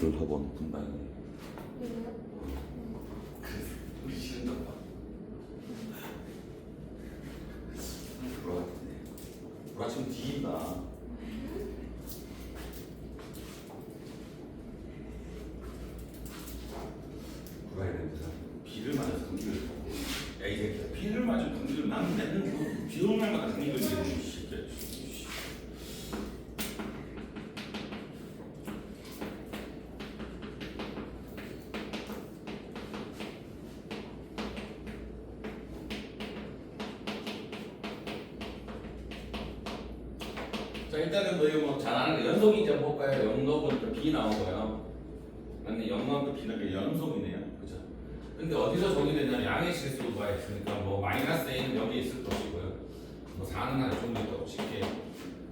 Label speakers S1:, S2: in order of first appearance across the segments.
S1: X를 하본 분당이네. 그래서 우리 싫은 것 봐. 그거 같은데. 우리가 지금 뒤인다. 누가 이랬는데 비를 맞아서 감기를 잡고. 야, 이 새끼야. 비를 맞아서 감기를 나는 맨날 비 오는 날마다 감기를 잡는 이 새끼야. 자, 일단은 뭐 이거 잘 아는 게 연속이 이제 볼까요? 연속은 B 나오고요. 맞네, 연속은 B는 연속이네요. 그죠? 근데 어디서 정의되냐면 양의 실수가 있으니까 뭐 마이너스 A는 여기 있을 것이고요. 뭐 4는 한 정도 있다고 칠게요.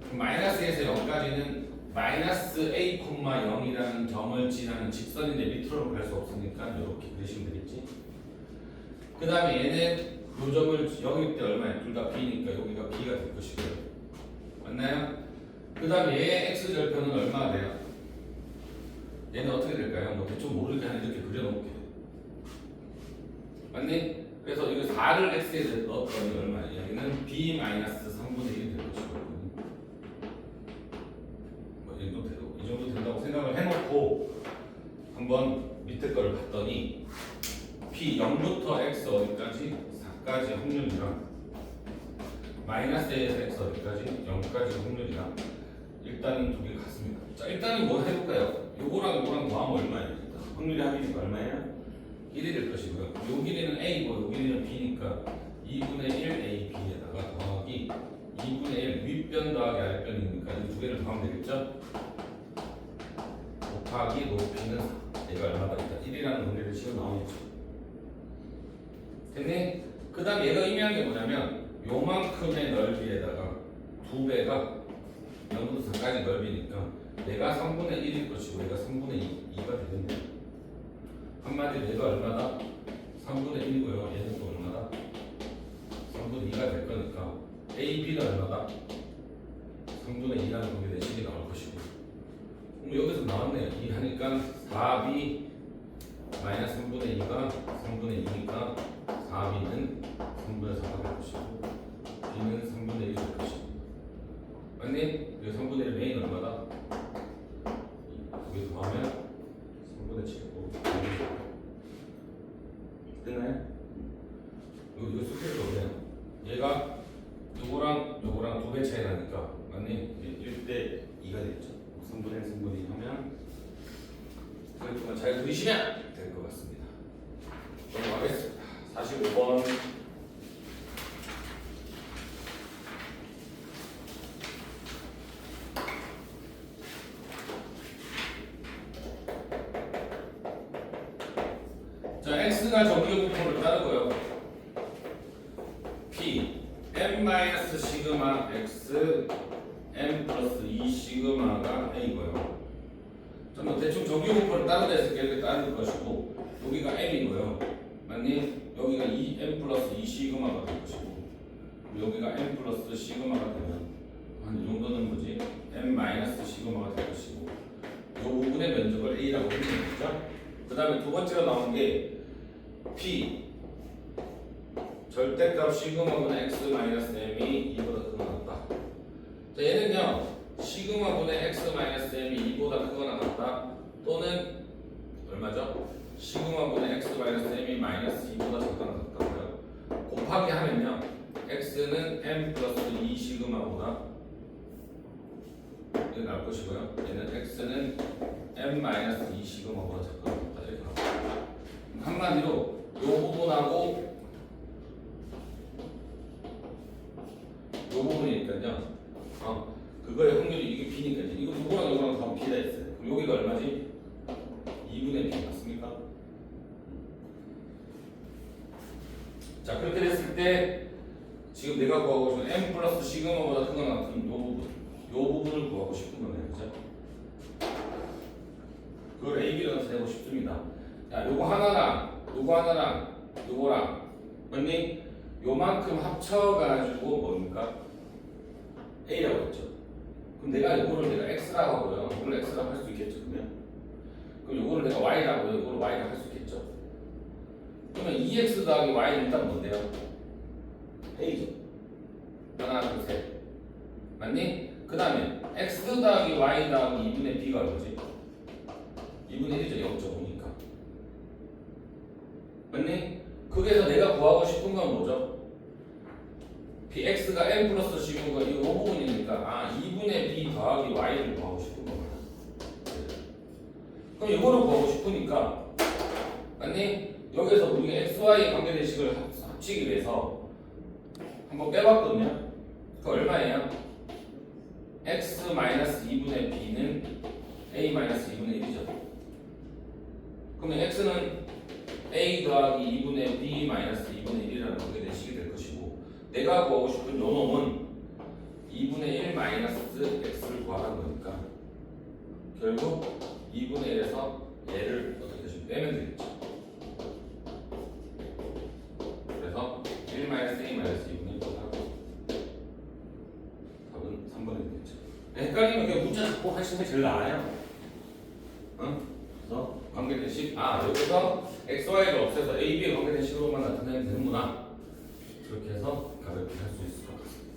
S1: 그럼 마이너스에서 0까지는 마이너스 A, 0이라는 점을 지나는 직선인데 밑으로 갈 수 없으니까 이렇게 그리시면 되겠지. 그 다음에 얘는 요 점을 여기 때 얼마예요? 둘 다 B니까 여기가 B가 될 것이고요. 맞나요? 그 다음에 얘의 x절편은 얼마나 돼요? 얘는 어떻게 될까요? 뭐 대충 모르게 한 이렇게 그려놓을게요. 맞니? 그래서 이거 4를 x에 넣었더니 얼마예요? 여기는 b-3분의 1이 될 것이고, 뭐 이 정도 되고, 이 정도 된다고 생각을 해놓고 한번 밑에 거를 봤더니 p 0부터 x 어디까지? 4까지 확률이랑 마이너스 A에서 x 어디까지? 0까지 확률이랑 일단은 두 개 같습니다. 자, 일단은 뭐 해볼까요? 요거랑 요거랑 더하면 얼마예요? 일단 확률이 합이니까 얼마예요? 1이 될 것이고요. 요 길이는 A고 요 길이는 B니까 2분의 1 AB에다가 더하기 2분의 1 윗변 더하기 아랫변이니까 이 두 개를 더하면 되겠죠? 곱하기 높이는 4. 얘가 얼마다? 일단 1이라는 관계를 지금 나오겠죠. 됐니? 그 다음 얘가 의미하는 게 뭐냐면 요만큼의 넓이에다가 2배가 0부터 4까지 넓이니까 얘가 3분의 1일 것이고 얘가 3분의 2가 되겠네요. 한마디로 얘가 얼마다? 3분의 1이고요. 얘는 또 얼마다? 3분의 2가 될 거니까 AB가 얼마다? 3분의 2라는 관계 대식이 나올 것이고 그럼 여기서 나왔네요. 2 하니까 4B 마이너스 3분의 2가 3분의 2니까 4B는 3분의 4가 될 것이고 B는 3분의 1이 될 것이고 맞니? 여기 3분의 1 메인 얼마다? 여기 더하면 3분의 7고 됐나요? 이거 숙제를 어때요? 얘가 요거랑 2배 차이 나니까 맞니? 1대 2가 되겠죠. 3분의 1, 3분의 2 하면 그래프만 잘 그리시면 될 것 같습니다. 넘어가겠습니다. 45번 자, x가 정규분포를 따르고요. p m 시그마 x m 플러스 2 시그마가 a고요. 뭐 대충 정규분포를 따르다 했을 때 이렇게 따를 것이고 여기가 m이고요. 맞니? 여기가 m 플러스 2 시그마가 될 것이고 여기가 m 플러스 시그마가 되면 한 이 정도는 뭐지? m 마이너스 시그마가 될 것이고 이 부분의 면적을 a라고 표현했죠. 그 다음에 두 번째로 나온 게 p 절대값 시그마분의 x 마이너스 m이 2보다 크거나 같다. 자, 얘는요 시그마분의 x 마이너스 m이 2보다 크거나 같다 또는 얼마죠? 시그마분의 x 마이너스 m이 마이너스 2보다 작거나 같다고요. 곱하기 하면요 x는 m 플러스 2 시그마보다 이게 나올 것이고요. 얘는 x는 m 마이너스 2 시그마보다 작거나 같다 이렇게 나옵니다. 한마디로 이 부분하고 이 부분이니까요. 그거의 확률이 이게 b니까 이거 누구랑 이거랑 다 b가 있어요. 그럼 여기가 얼마지? 2분의 b 맞습니까? 자, 그렇게 됐을 때 지금 내가 구하고 싶은 m 플러스 시그마보다 크거나 같은 이 부분을 구하고 싶은 거네요. 그죠? 그걸 AB로 나타내고 싶습니다. 자, 요거 하나랑 요거랑 맞니? 요만큼 합쳐가지고 뭡니까? A라고 했죠. 그럼 내가 이거를 X라고 하고요. 이걸 X라고 할 수 있겠죠. 그러면 y라고 이걸 y라 할 수 있겠죠. 그러면 2x 더하기 y는 일단 뭔데요? a죠. 하나, 둘, 셋. 맞니? 그 다음에 x 더하기 y 더하기 2분의 b가 얼마지? 2분의 1이죠. 0.5니까. 맞니? 거기에서 내가 구하고 싶은 건 뭐죠? bx가 n 플러스 c가 이거 호분이니까 2분의 b 더하기 y를 구하고 싶은 거야. 그럼 이거를 구하고 싶으니까 맞니? 여기서 우리가 xy 관계대식을 합치기 위해서 한번 빼봤거든요. 그 얼마예요? x 2분의 b는 a 2분의 1이죠. 그러면 x는 a 더하기 2분의 b 2분의 1이라는 관계대식이 될 것이고 내가 구하고 싶은 요 놈은 2분의 1 x를 구하라는 거니까 결국 2분의 1에서 얘를 어떻게 좀 빼면 되겠죠. 그래서 1 a 2분의 1을 하고 답은 3번이 되겠죠. 헷갈리면 그냥 문자 잡고 하시는 게 제일 나아요. 그래서 관계대식 여기서 x, y를 없애서 a, b의 관계대식으로만 나타내면 되는구나. 그렇게 해서 가볍게 할 수 있을 것 같습니다.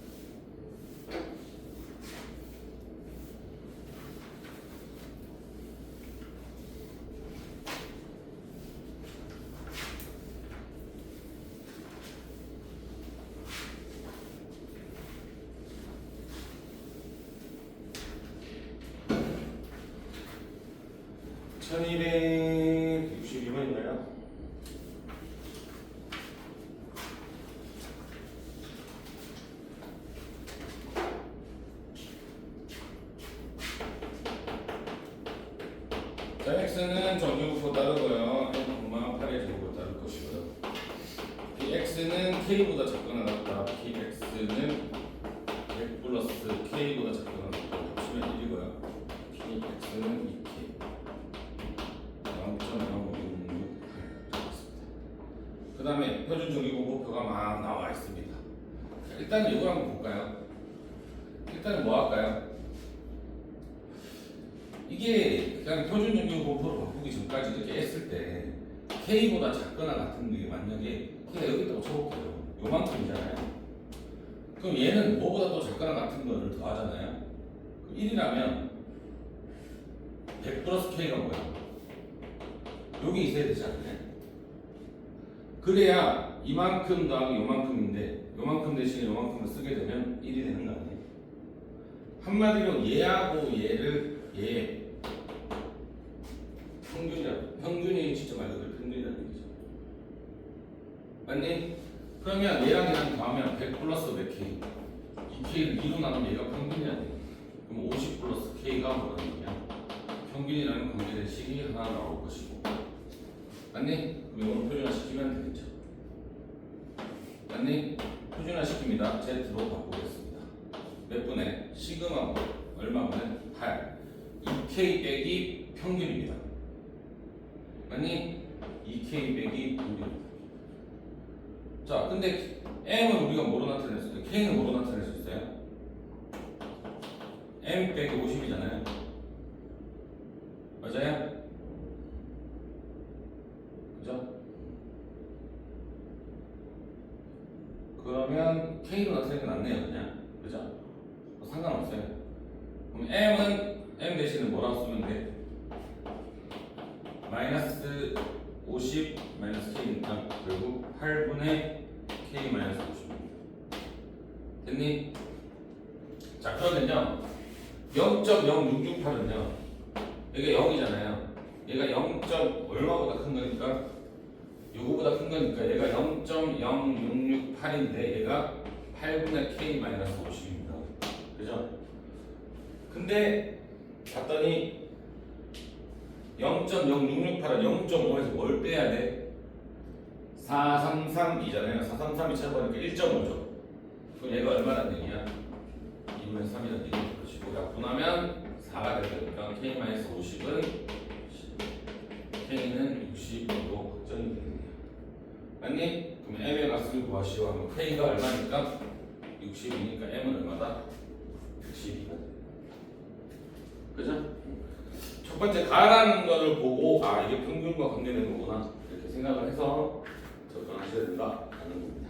S1: 자, 1262번인가요? 자, x는 정규부호 따르고요. n, 8의 제곱을 따를 것이고요. px는 k보다 작거나 같다. px는 100 플러스 k보다 작거나 같다. 합치면 1이고요. px는 2k. 0.0566 그 다음에 표준 정규부호표가 막 나와 있습니다. 자, 일단은 이걸 한번 볼까요? 일단은 뭐 할까요? 이게 그냥 표준 정규부호표로 바꾸기 전까지 이렇게 했을 때 K보다 작거나 같은 게 만약에 K가 여기 있다고 쳐볼게요. 요만큼이잖아요. 그럼 얘는 뭐보다 또 작거나 같은 거를 더하잖아요. 1이라면 100 플러스 K가 뭐야? 여기 있어야 되지 않나요? 그래야 이만큼 더하기 요만큼인데 요만큼 대신에 요만큼을 쓰게 되면 1이 되는 거 아니에요? 한마디로 얘하고 얘를 얘 평균이 진짜 말 그대로 평균이라는 얘기죠. 맞니? 그러면 얘랑 얘랑 더하면 100 플러스 몇 K? 2K를 2로 나누면 얘가 평균이라는 얘기야. 그럼 50 플러스 K가 뭐라는 얘기야? 평균이라는 관계대식이 하나 나올 것이고 맞니? 그럼 이걸 표준화시키면 되겠죠. 맞니? 표준화시킵니다. Z로 바꾸겠습니다. 몇 분의? 시그마 얼마면? 8 2K 빼기 평균입니다. 맞니? 2K 빼기 평균입니다. 자, 근데 M은 우리가 뭐로 나타낼 수 있어요? K는 뭐로 나타낼 수 있어요? M 빼기 50이잖아요. 맞아요? 그죠? 그러면 K로 나타내는 게 낫네요, 그냥. 그죠? 상관없어요. 그럼 M은 M 대신에 뭐라고 쓰면 돼? 마이너스 50 마이너스 K니까 결국 8분의 K 마이너스 50입니다. 됐니? 자, 그러면요 0.0668은요 이게 0이잖아요. 얘가 0. 얼마보다 큰 거니까 요거보다 큰 거니까 얘가 0.0668인데 얘가 8분의 K 마이너스 50입니다. 그죠? 근데 봤더니 0.0668은 0.5에서 뭘 빼야 돼? 433이잖아요. 433이 쳐버리니까 1.5죠. 그럼 얘가 얼마란 얘기야? 2분의 3이라는 얘기일 것이고 약분하면 4가 될 거니까 K-50은 K는 60으로 확정이 되겠네요. 맞니? 그럼 M의 값을 구하시오 하면 K가 얼마니까? 60이니까 M은 얼마다? 112가 돼요. 그죠? 첫 번째 가라는 거를 보고 아 이게 평균과 관계되는 거구나 이렇게 생각을 해서 접근하셔야 된다라는 겁니다.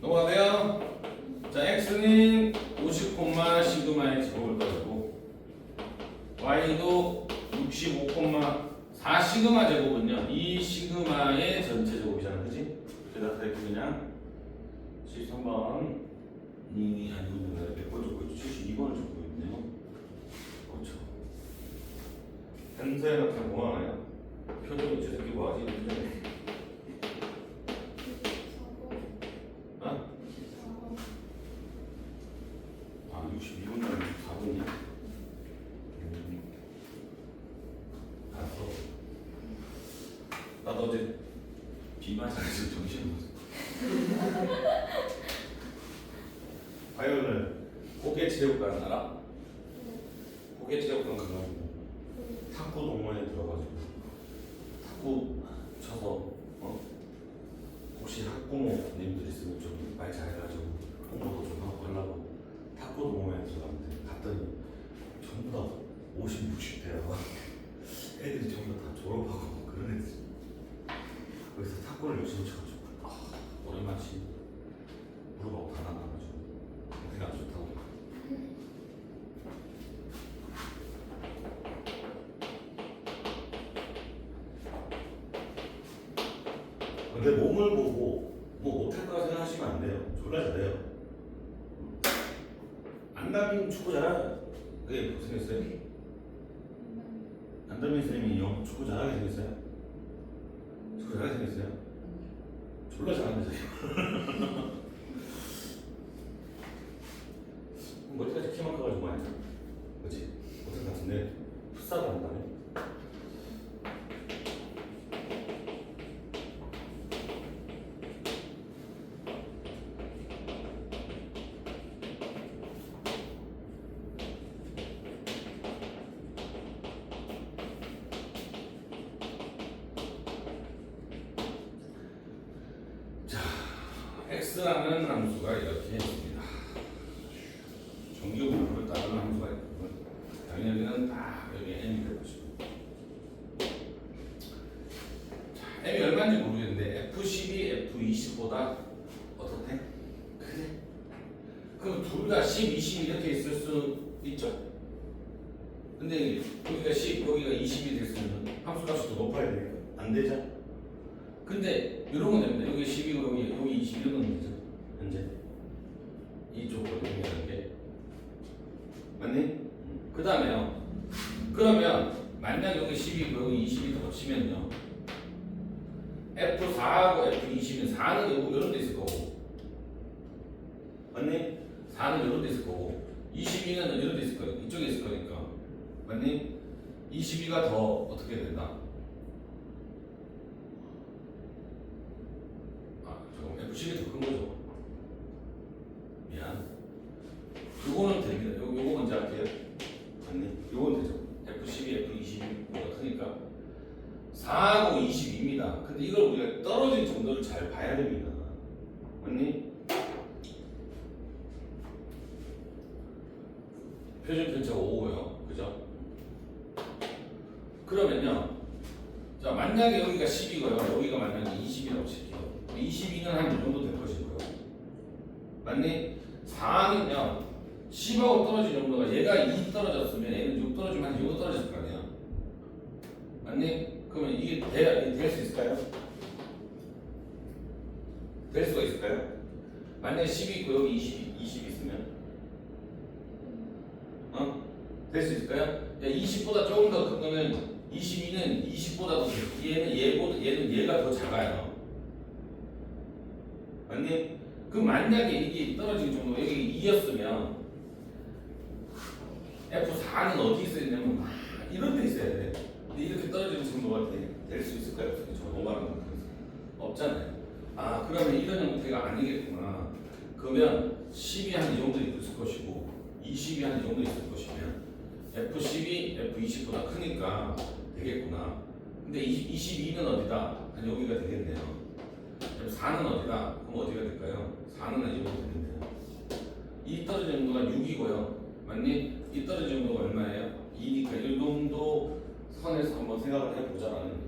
S1: 넘어가세요. 자, x는 50, 시그마의 제곱을 가지고 y도 65, 4 시그마 제곱은요 이 시그마의 전체 제곱이잖아, 그지? 그래서 그냥 73번이 아니고 몇 번 적고 있죠? 72번을 적고 있네요. 그렇죠. 현서에 나타난 뭐하나요? 표정이 저 새끼 뭐하지? 어? 아 62분 날 64분이야? 알았어. 나도 어제 비 맞아서 정신없어. 화요일날 호계체육관 알아? 호계체육관 가가지고 탁구 동호회에 들어가지고 탁구 쳐서 혹시 학부모님들 있으면 좀 말 잘해가지고 홍보도 좀 하고 하려고 탁구 동호회에 들어갔는데 갔더니 전부 다 50, 60대라고 애들이 전부 다 졸업하고 그런 애들. 그래서 탁구를 열심히 쳐가지고 오랜만에 무릎하고 다 나가가지고 상태가 안 좋다고. 근데 몸을 보고 뭐 못할 거라 생각하시면 안 돼요. 졸라 잘해요. 안다민 축구 잘하죠. 그게 무슨 생겼어요? 안다민 선생님이 축구 잘하게 생겼어요? 축구 잘하게 생겼어요? 졸라 잘하는데 머리까지 키만 커가지고 아니야? 그치? 못할 것 같은데 풋살을 한다네? x라는 함수가 이렇게 있습니다. 정규분포를 따르는 함수가 있고 당연히는 다 여기 n이 될 것이고. 자, m이 얼마인지 모르겠는데 f12, f20보다 어떻대? 그래. 그럼 둘 다 10, 20 이렇게 있을 수 있죠. 근데 여기가 10, 여기가 20이 됐으면 함수값이 더 높아야 되니까 안 되죠. 근데 이런 건 됩니다. 여기 10이고 여기 20 이런 건 되죠. 현재 이쪽으로 의미하는 게 맞니? 그 다음에요. 그러면 만약 여기 10이고 여기 20이 더 합치면요 F4하고 F20은 4는 이런 데 있을 거고 맞니? 4는 이런 데 있을 거고 22는 이런 데 있을 거니까 이쪽에 있을 거니까 맞니? 22가 더 어떻게 된다? F10이 더 큰 거죠. 미안. 요거는 됩니다. 요거 먼저 할게요. 맞니? 요건 되죠. F12, F20보다 크니까 4하고 22입니다. 근데 이걸 우리가 떨어진 정도를 잘 봐야 됩니다. 맞니? 표준 편차가 5고요. 그죠? 그러면요. 자, 만약에 여기가 10이고요. 여기가 만약에 20이라고 칠게요. 22는 한 이 정도 될 것이고요. 맞니? 4는요. 10하고 떨어진 정도가 얘가 2 떨어졌으면 얘는 6 떨어지면 한 6 떨어질 거 아니야. 맞니? 그러면 이게 될 수 있을까요? 될 수가 있을까요? 만약에 10이 있고 여기 20 있으면 될 수 있을까요? 20보다 조금 더 큰 거면 22는 20보다 더 얘는 얘가 더 작아요. 맞니? 그 만약에 이게 떨어진 정도 여기 2였으면 F4는 어디 있어야 되냐면 막 이런 데 있어야 돼. 근데 이렇게 떨어지는 정도가 될 수 있을까요? 저 5만원 없잖아요. 아 그러면 이런 형태가 아니겠구나. 그러면 10이 한 이 정도 있을 것이고 20이 한 이 정도 있을 것이면 F12, F20보다 크니까 되겠구나. 근데 22는 어디다? 한 여기가 되겠네요. 4는 어디다? 그럼 어디가 될까요? 4는 이 정도 되겠네요. 이 떨어진 정도가 6이고요. 맞니? 이 떨어진 정도가 얼마예요? 2니까 이 정도 선에서 한번 생각을 해보자라는 거예요.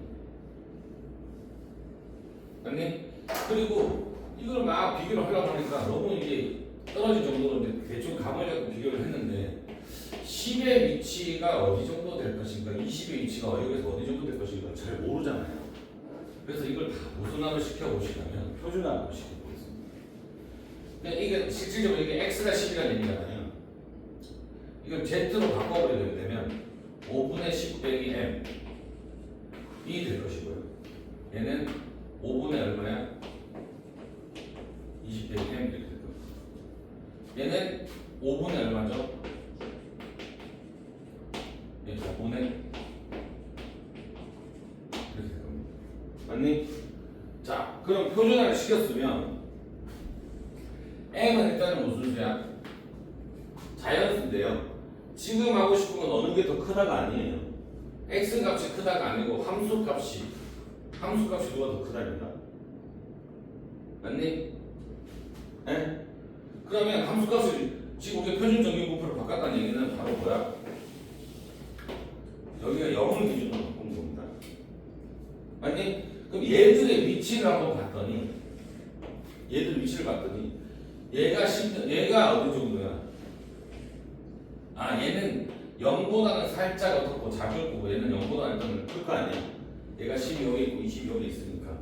S1: 맞니? 그리고 이걸 막 비교를 하려고 하니까 너무 이게 떨어진 정도로 이제 대충 감을 잡고 비교를 했는데 10의 위치가 어디 정도 될 것인가, 20의 위치가 어디에서 어디 정도 될 것인가 잘 모르잖아요. 그래서 이걸 다 무순환을 시켜보시려면 표준환으로 시켜보겠습니다. 그러니까 이게 실질적으로 이게 x가 10이라는 얘기잖아요. 이걸 z로 바꿔버리게 되면 5분의 10 빼기 m 이 될 것이고요. 얘는 5분의 얼마야? 20 빼기 m 이렇게 될 거예요. 얘는 5분의 얼마죠? 얘 5분의 이렇게 될 겁니다. 맞니? 자, 그럼 표준화를 시켰으면 m은 일단은 무슨 수야? 자연수인데요. 지금 하고 싶은 건 어느 게 더 크다가 아니에요. x 값이 크다가 아니고 함수 값이 누가 더 크다입니다. 맞니? 네? 그러면 함수 값을 지금 우리가 표준 정규 부호로 바꿨다는 얘기는 바로 뭐야? 여기가 0을 기준으로 바꾼 겁니다. 맞니? 그럼 얘들의 위치를 한번 봤더니 얘들 위치를 봤더니 얘가 어느 정도야? 아, 얘는 0보다는 살짝 어떻고 작을 거고 얘는 0보다는 일단 클 거 아니야. 얘가 10이 여기 있고 20이 여기 있으니까.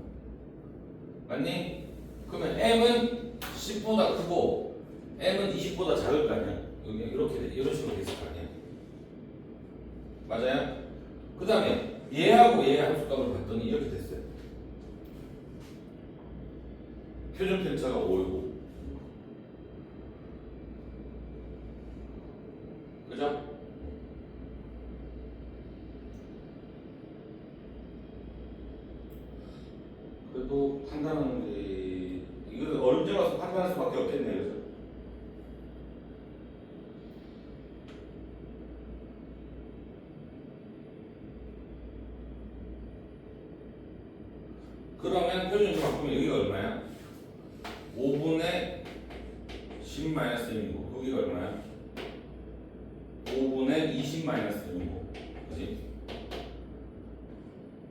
S1: 맞니? 그러면 m은 10보다 크고 m은 20보다 작을 거 아니야. 여기 이렇게 돼. 이런 식으로 돼 있을 거 아니야. 맞아요? 그 다음에 얘하고 얘의 함수값을 봤더니 이렇게 됐어요. 표준 편차가 5이고, 그죠? 그래도 판단하는 게 이거 어렵게 와서 판단할 수밖에 없겠네요. 그죠? 그러면 표준으로 바꾸면 여기가 얼마야? 5분의 10 마이너스 1이고 여기가 얼마야? 5분의 20 마이너스 1이고, 그지?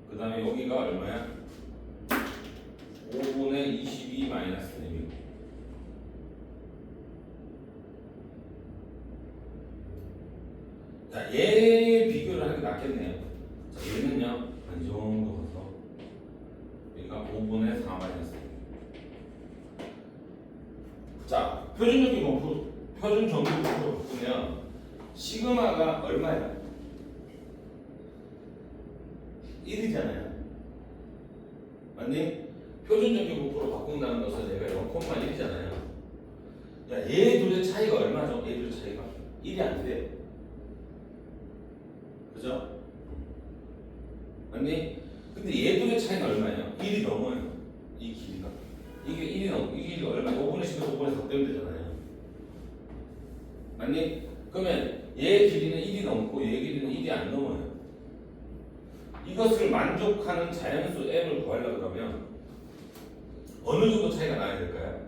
S1: 그 다음에 여기가 얼마야? 5분의 22 마이너스 1이고. 자, 얘 비교를 하는 게 낫겠네요. 자, 얘는요, 한 정도 가서 여기가 5분의 4 마이너스 1. 자, 표준 정규 부호로 바꾸면 시그마가 얼마야? 1이잖아요. 맞니? 표준 정규 부호로 바꾼다는 것은 얘가 0,1이잖아요. 야, 얘 둘의 차이가 얼마죠? 얘 둘의 차이가 1이 안 돼요. 그죠? 맞니? 근데 얘 둘의 차이는 얼마예요? 1이 넘어요. 이 길이가. 이게 1이 넘어. 이 길이가 얼마야? 5분의 10에서 5분의 4 빼면 되잖아요. 맞니? 그러면 얘 길이는 1이 넘고 얘 길이는 1이 안 넘어요. 이것을 만족하는 자연수 m을 구하려고 그러면 어느 정도 차이가 나야 될까요?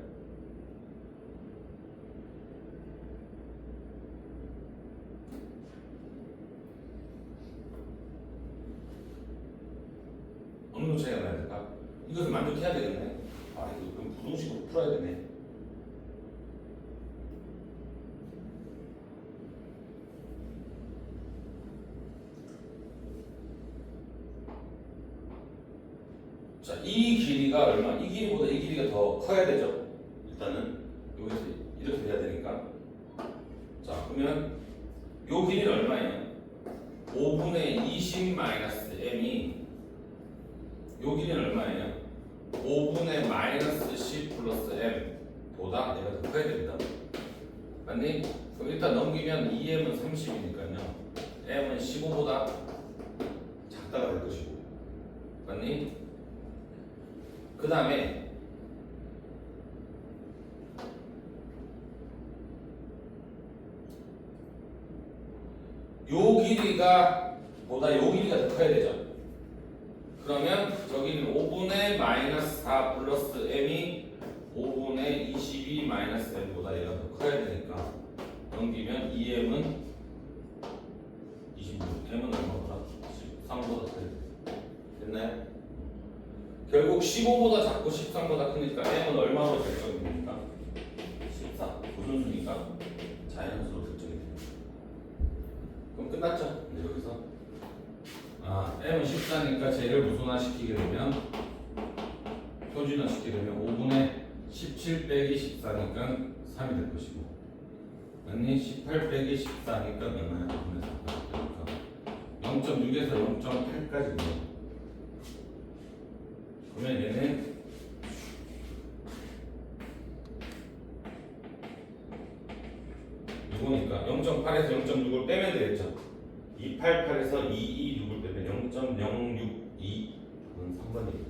S1: 어느 정도 차이가 나야 될까? 이것을 만족해야 되겠네. 아, 이거 그럼 부동식으로 풀어야 되네. 자, 이 길이가 얼마? 이 길이보다 이 길이가 더 커야 되죠. 일단은 여기서 이렇게 돼야 되니까. 자, 그러면 요 길이는 얼마예요? 5분의 20 마이너스 m이 요 길이는 얼마예요? 5분의 마이너스 10 플러스 m 보다 얘가 더 커야 됩니다. 맞니? 그럼 일단 넘기면 2m은 30이니까요. m은 15보다 작다가 될 것이고. 맞니? 그 다음에 요 길이가 보다 요 길이가 더 커야 되죠. 그러면 저기는 5분의 마이너스 4 플러스 m이 5분의 22 12-m보다 얘가 더 커야 되니까 넘기면 2m은 26, m은 얼마보다? 13보다 커야 돼. 됐나요? 결국 15보다 작고 13보다 크니까 m은 얼마로 결정이 됩니까? 14. 무슨 수니까? 자연수로 결정이 됩니다. 그럼 끝났죠? 네, 여기서 m은 14니까 쟤를 무슨화 시키게 되면 표준화 시키게 되면 5분의 17 빼기 14니까 3이 될 것이고 아니 18 빼기 14니까 얼마야? 5분의 4 0.6에서 0.8까지 돼요. 그러면 얘는 이거니까 0.8에서 0.6을 빼면 되겠죠. 288에서 226을 빼면 0.062 그건 3번이에요.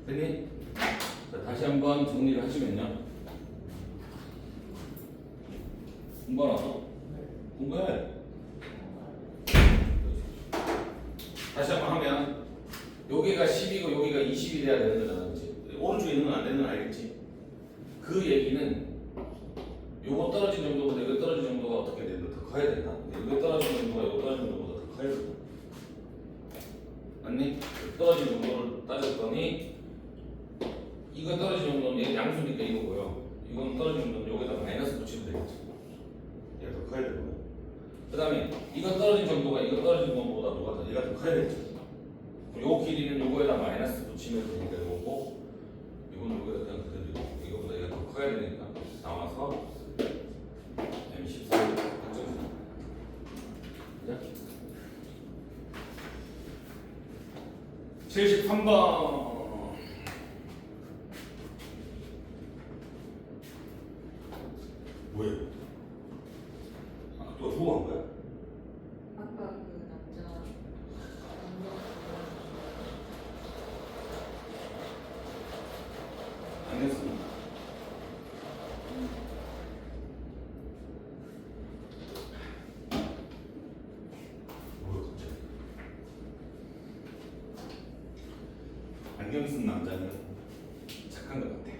S1: 됐니? 자, 다시 한번 정리를 하시면요. 공부하나? 공부해. 다시 한번 하면 여기가 10이고 여기가 20이 돼야 되는 거잖아, 그렇지? 오른쪽에 있는 건 안 되는 건 알겠지? 그 얘기는 요거 떨어진 정도보다 이거 떨어진 정도가 어떻게 된다? 더 커야 된다. 이거 떨어진 정도가 이거 떨어진 정도보다 더 커야 된다. 맞니? 떨어진 정도를 따졌더니 이거 떨어진 정도는 얘 양수니까 이거고요. 이건 떨어진 정도는 여기다 마이너스 붙이면 되겠지. 얘가 더 커야 되고요. 그 다음에 이거 떨어진 정도가 이거 떨어진 정도보다 뭐가 더 얘가 더 커야 되겠죠. 요 길이는 요거에다 마이너스 붙이면 되니까 요거고 이건 요거에다 그냥 그대로 이거보다 얘가 더 커야 되니까 나와서 M14 확정됩니다. 그죠? 73번 뭐예요? 아까 또 누구 한 거야?
S2: 아까 그 남자
S1: 안 됐습니다. 뭐야 갑자기? 안경 쓴 남자는 착한 것 같아.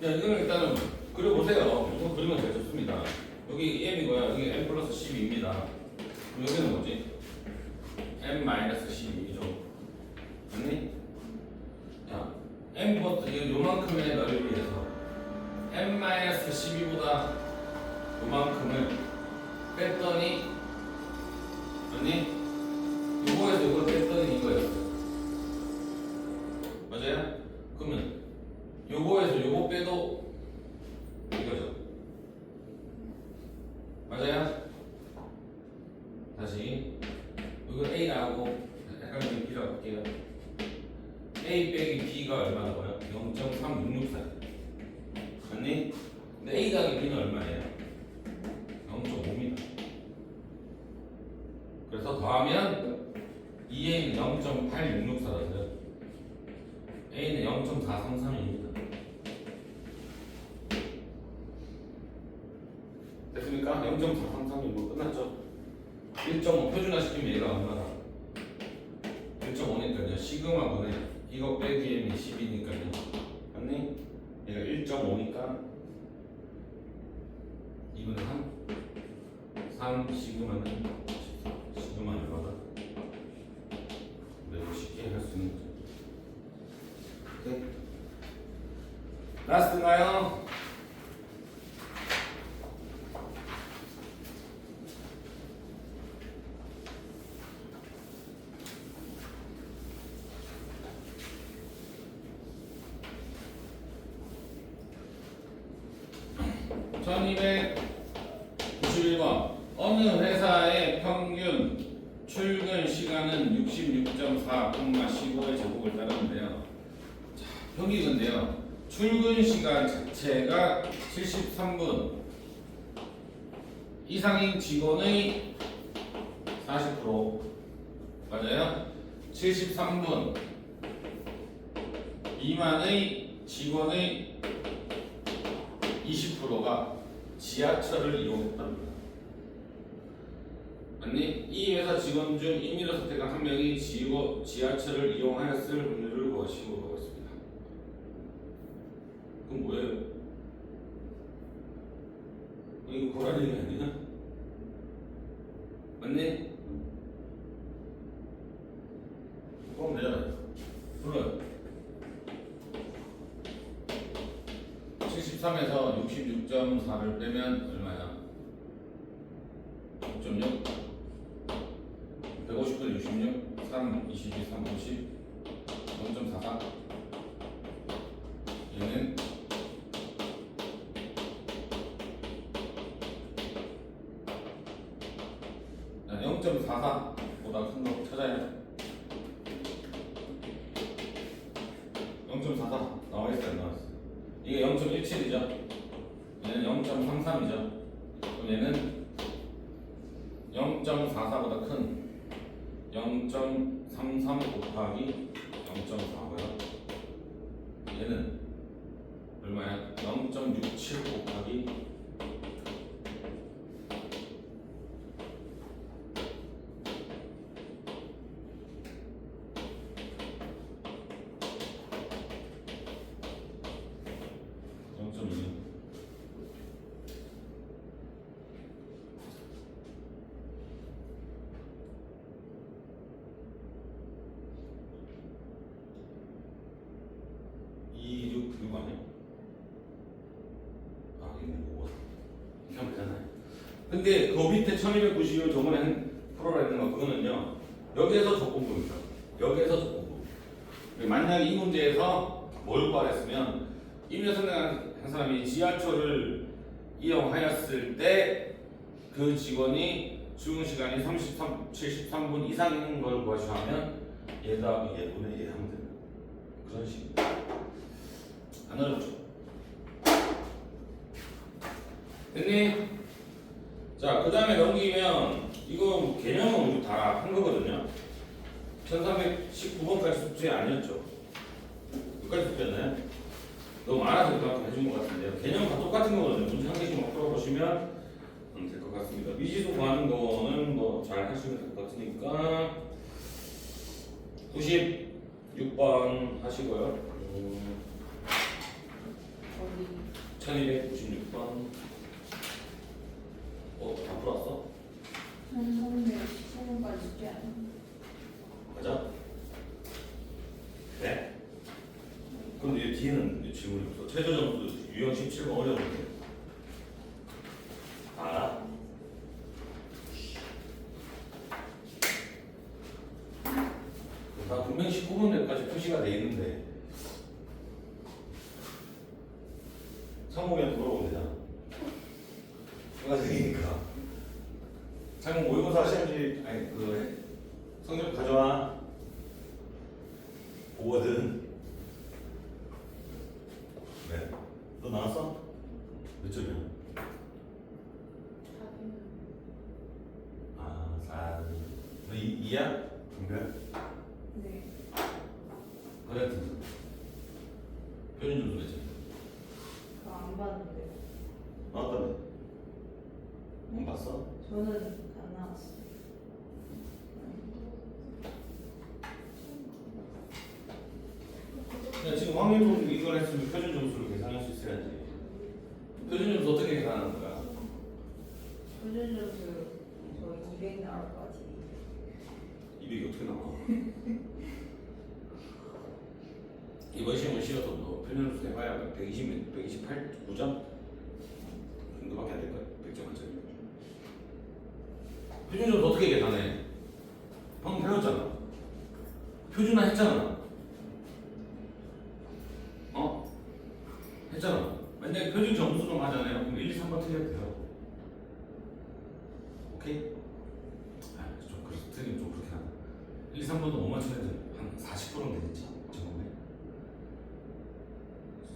S1: 자, 이거는 일단은 그려보세요. 이거 그리면 되게 좋습니다. 여기 m이고요. 여기 m 플러스 12입니다. 그럼 여기는 뭐지? m 마이너스 12죠. 맞니? 자, m부터 요만큼의 넓이에서 m 마이너스 12보다 요만큼을 뺐더니 맞니? 요거에서 요걸 뺐더니 이거였어요. 맞아요? 그러면 요거에서 요거 빼도 이거죠. 맞아요? 다시 이거 A 나오고 약간 좀 B라고 할게요. A 빼기 B가 얼마 나와요? 0.3664 맞니? 근데 A 더하기 B는 얼마예요? 0.5입니다. 그래서 더하면 2A는 0.8664라서요. A는 0.433입니다. 됐습니까? 0.433이면 끝났죠? 1.5 표준화 시키면 얘가 얼마나? 1.5니까요. 시그마분의 이거 빼기 m이 10이니까요. 맞니? 얘가 1.5니까 2분의 3 시그마는 14 시그마는 얼마다? 매우 쉽게 할 수 있는 거죠. 오케이. 라스트인가요? (1291번) 어느 회사의 평균 출근 시간은 66.4,15의 제곱을 따르는데요. 자, 평균인데요. 출근 시간 자체가 73분 이상인 직원의 40% 맞아요? 73분 비만의 직원의 20%가 지하철을 이용했답니다. 맞니? 이 회사 직원 중 임의로 선택한 한 명이 지하철을 이용하였을 확률을 구하시고 가겠습니다. 그럼 뭐예요? 이거 고라니 아니야? 맞니? 그럼 되잖아요. 물론 73에서 66.4를 빼면 얼마야? 6.6 150분 66 3 22 3 50 0.44 얘는 0.44보다 큰 거 찾아야 0.44 나와있어 안 나와있어? 이게 0.17이죠? 얘는 0.33이죠? 그럼 얘는 0.44보다 큰 0.33 곱하기 0.4고요. 얘는 얼마야? 0.67 곱하기 0.2 266 아니야? 아 이거 뭐 이렇게 하면 되잖아요. 근데 그 밑에 1292 저번에 한 프로라 했던 거 그거는요 여기에서 조건부입니다. 여기에서 조건부. 만약에 이 문제에서 뭘 구하랬으면 임의로 선택한 사람이 지하철을 이용하였을 때 그 직원이 출근 시간이 73분 이상인 걸 구하셔야 하면 얘다 얘분의 얘 하면 되는 그런 식입니다. 안 어렵죠? 됐니? 자, 그 다음에 넘기면 이거 개념은 우리 다 한 거거든요. 1319번까지 숙제 아니었죠? 여기까지 숙제였나요? 너무 많아서 그만큼 해준 것 같은데요. 개념 다 똑같은 거거든요. 문제 한 개씩만 풀어보시면 될 것 같습니다. 미지수 구하는 거는 뭐 잘 하시면 될 것 같으니까 96번 하시고요. 1296번 다 풀었어?
S2: 1317번까지 숙제 아니야?
S1: 맞아? 그래? 그럼 이 뒤에는 질문이 없어. 최저 점수 유형 17번 어려운데 알아? 나 분명 19번까지 표시가 돼 있는데 상목이한테 물어보면 되잖아. 누가 되니까 상목 모의고사 시험지 아니 그거 성적 가져와 보거든. 네. 너 나왔어? 몇 점이야? 아, 4. 너 2야? 그래?
S2: 네.
S1: 그래. 표준 점수 몇 점?
S2: 그거 안 봤는데.
S1: 나왔다며? 안 봤어?
S2: 저는 안 나왔어요.
S1: 야, 지금 확률로 이걸 했으면 표준 점수를 계산할 수 있어야지. 표준 점수 어떻게 계산하는 거야?
S2: 표준 점수 저 200 나올 것 같아요.
S1: 200이 어떻게 나와? 이번 시험은 쉬워서 너 표준 점수 해봐야 128, 9점 정도밖에 안 될 거야. 100점 만점이. 표준 점수 어떻게 계산해? 방금 배웠잖아. 표준화 했잖아. 했잖아. 만약에 표준 점수로 하잖아요. 그럼 1, 2, 3번 틀려도 돼요. 오케이? 좀 그래서 틀리면 좀 그렇게 하나. 1, 2, 3번도 못 맞추면 한 40%는 되겠지. 전공에.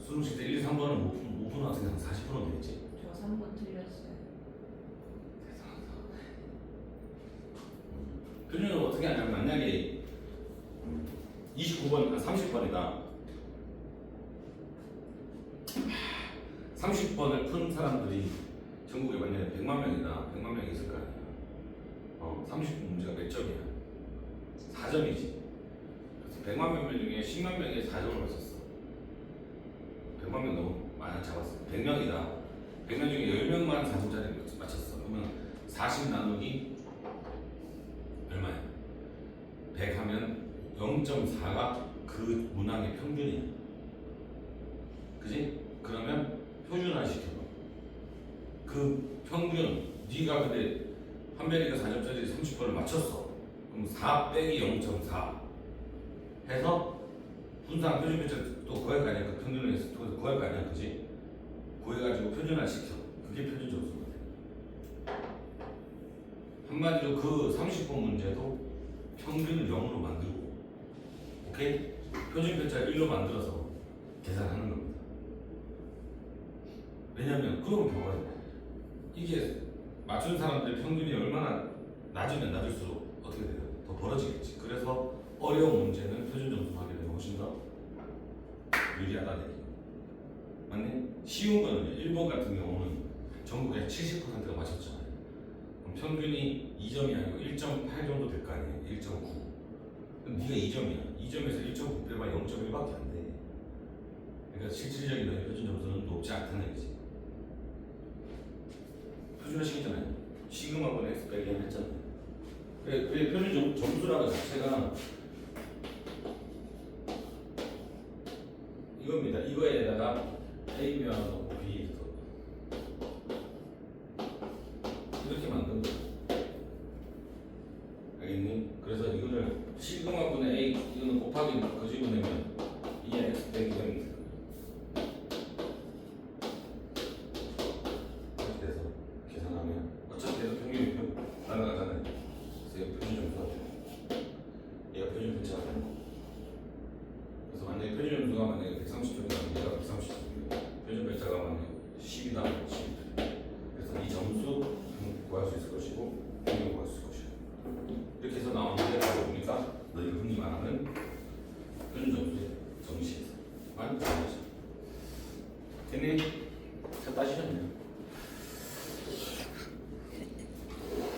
S1: 수능 칠 때 1, 2, 3번은 못 푸는 학생이 한 40%는 되겠지.
S2: 저 3번 틀렸어요.
S1: 표준을 어떻게 하냐면 만약에 29번, 30번이다. 30번을 푼 사람들이 전국에 만약에 100만 명이나 100만 명이 있을 거 아니야. 30번 문제가 몇 점이야? 4점이지. 그래서 100만 명 중에 10만 명이 4점을 맞췄어. 100만 명 너무 많이 잡았어. 100명이다. 100명 중에 10명만 4점짜리 맞췄어. 그러면 40 나누기 얼마야? 100 하면 0.4가 그 문항의 평균이야. 그지? 그러면 표준화 시켜봐. 그 평균, 네가 근데 한별이가 4점짜리 30번을 맞췄어. 그럼 4 빼기 0.4 해서 분산 표준 편차 또 구할 거 아니야. 그 평균을 해서 또 구할 거 아니야. 그지? 구해가지고 표준화 시켜. 그게 표준 점수가 돼. 한마디로 그 30번 문제도 평균을 0으로 만들고, 오케이? 표준 편차를 1로 만들어서 계산하는 겁니다. 왜냐면 그런 경우에 이게 맞춘 사람들의 평균이 얼마나 낮으면 낮을수록 어떻게 돼요? 더 벌어지겠지. 그래서 어려운 문제는 표준 점수 하게 되면 훨씬 더 유리하다는 얘기. 맞네? 쉬운 거는 1번 같은 경우는 전국에 70%가 맞췄잖아요. 그럼 평균이 2점이 아니고 1.8 정도 될 거 아니에요? 1.9. 그럼 네가 2점이야. 2점에서 1.9 빼봐 0.1밖에 안 돼. 그러니까 실질적인 너의 표준 점수는 높지 않다는 얘기지. 표준화 시키잖아요. 시그마분의 x 빼기 n 했잖아요. 왜 표준 점수라는 자체가 이겁니다. 이거에다가 A면 B 이렇게 만든 거예요. 알겠니? 그래서 이거를 시그마분의 A 이거는 곱하기 거집어내면 2의 x 빼기 0이 될 거예요. 이렇게 돼서 계산하면 어차피 계속 평균이 날아가잖아요. 그래서 이거 표준 점수가 돼요. 얘가 표준 편차가 되는 거. 그래서 만약에 표준 점수가 만약에 130점이라면 얘가 130점이에요. 표준 편차가 만약에 10이다, 10. 그래서 이 점수 구할 수 있을 것이고 평균 구할 수 있을 것이고 이렇게 해서 나오는 게 바로 뭡니까? 너희가 흔히 말하는 표준 점수의 정시에서 만 정시. 됐니?